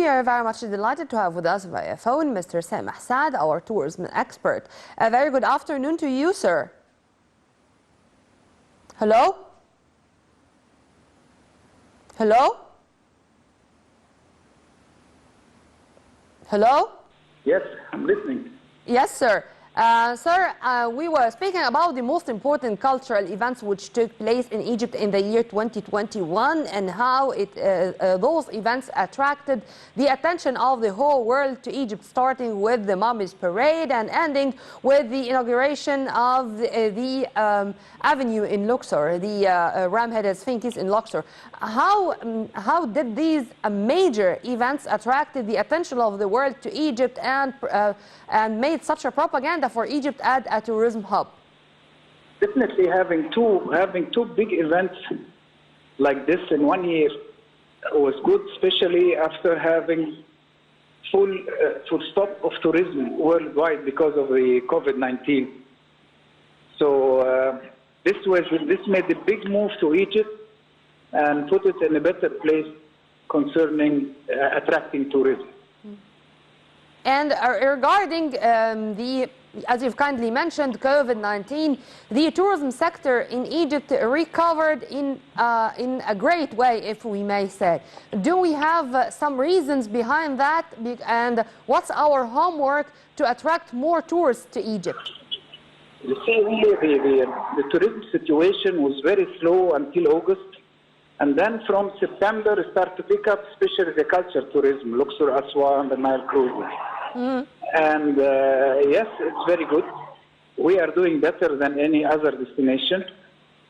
we are very much delighted to have with us via phone Mr. Sameh Saad, our tourism expert. A very good afternoon to you, sir. Hello? Hello? Hello? Yes, I'm listening. Yes, sir. Sir, we were speaking about the most important cultural events which took place in Egypt in the year 2021 and how those events attracted the attention of the whole world to Egypt, starting with the Mummies Parade and ending with the inauguration of the avenue in Luxor, the ram-headed Sphinx in Luxor. How did these major events attracted the attention of the world to Egypt and made such a propaganda for Egypt as a tourism hub? Definitely having two big events like this in 1 year was good, especially after having full stop of tourism worldwide because of the COVID-19. So this made a big move to Egypt and put it in a better place concerning attracting tourism. And regarding as you've kindly mentioned, COVID-19, the tourism sector in Egypt recovered in a great way, if we may say. Do we have some reasons behind that? And what's our homework to attract more tourists to Egypt? You see, really, the tourism situation was very slow until August. And then from September, it started to pick up, especially the culture tourism, Luxor, Aswan, the Nile cruises. And yes, it's very good. We are doing better than any other destination.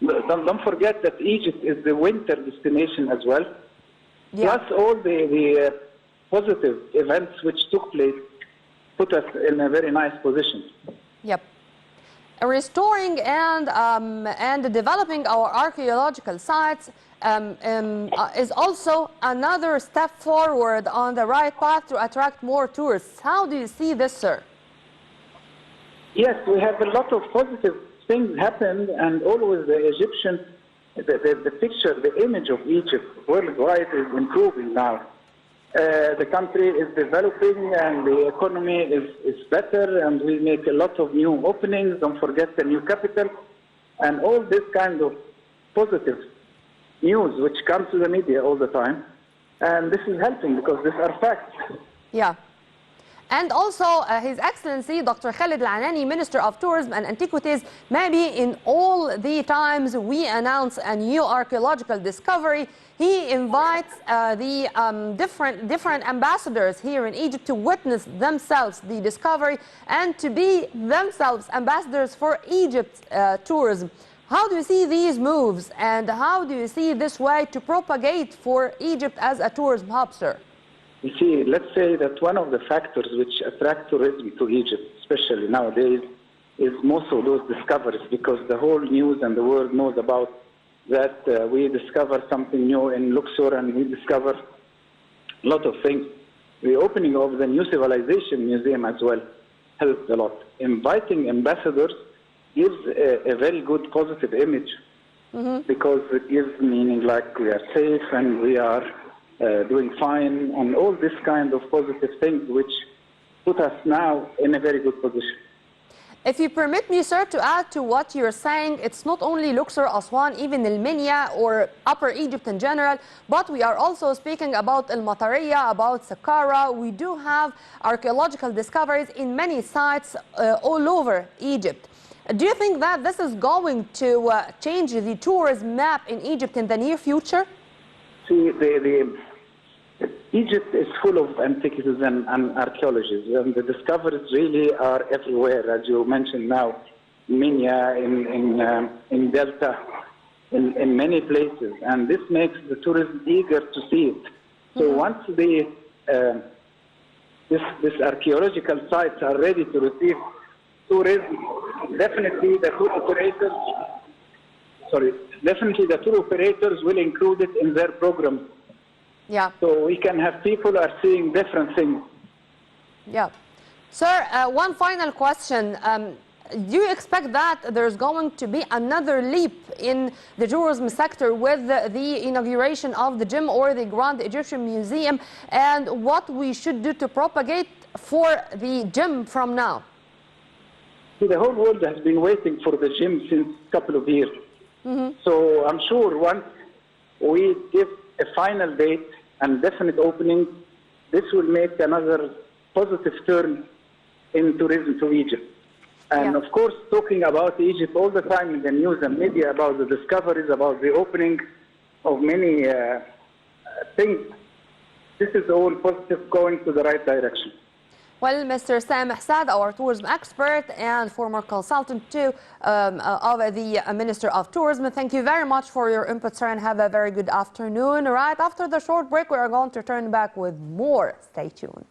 Don't forget that Egypt is the winter destination as well. Yeah. Plus all the positive events which took place put us in a very nice position. Yep. Restoring and developing our archaeological sites is also another step forward on the right path to attract more tourists. How do you see this, sir? Yes, we have a lot of positive things happened, and always the Egyptian, the picture, the image of Egypt worldwide is improving now. The country is developing and the economy is better, and we make a lot of new openings. Don't forget the new capital, and all this kind of positive news which comes to the media all the time. And this is helping because these are facts. Yeah. And also, His Excellency Dr. Khalid Al-Anani, Minister of Tourism and Antiquities, maybe in all the times we announce a new archaeological discovery, he invites the different ambassadors here in Egypt to witness themselves the discovery and to be themselves ambassadors for Egypt's tourism. How do you see these moves, and how do you see this way to propagate for Egypt as a tourism hub, sir? You see, let's say that one of the factors which attract tourism to Egypt, especially nowadays, is most of those discoveries, because the whole news and the world knows about that we discover something new in Luxor and we discover a lot of things. The opening of the New Civilization Museum as well helps a lot. Inviting ambassadors gives a very good positive image, because it gives meaning like we are safe and we are doing fine, and all this kind of positive things which put us now in a very good position. If you permit me, sir, to add to what you're saying, it's not only Luxor, Aswan, even El Minya or Upper Egypt in general, but we are also speaking about El Matariya, about Saqqara. We do have archaeological discoveries in many sites all over Egypt. Do you think that this is going to change the tourism map in Egypt in the near future? See, Egypt is full of antiquities and archaeology, and the discoveries really are everywhere, as you mentioned now, Minya, in Delta, in many places, and this makes the tourism eager to see it. So once these archaeological sites are ready to receive tourism, definitely the tour operators will include it in their programs. Yeah. So we can have people are seeing different things. Yeah. Sir, one final question. do you expect that there's going to be another leap in the tourism sector with the inauguration of the gym or the Grand Egyptian Museum, and what we should do to propagate for the gym from now? The whole world has been waiting for the gym since a couple of years. So I'm sure once we give a final date and definite opening, this will make another positive turn in tourism to Egypt. And of course, talking about Egypt all the time in the news and media about the discoveries, about the opening of many things, this is all positive, going to the right direction. Well, Mr. Sameh Saad, our tourism expert and former consultant too of the Minister of Tourism, thank you very much for your input, sir, and have a very good afternoon. Right after the short break, we are going to turn back with more. Stay tuned.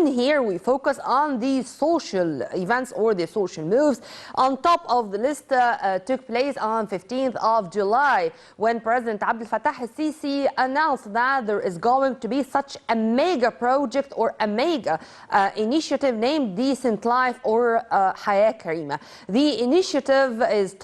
Here we focus on the social events or the social moves. On top of the list took place on 15th of July when President Abdel Fattah al-Sisi announced that there is going to be such a mega project or a mega initiative named Decent Life or Hayat Karima. The initiative is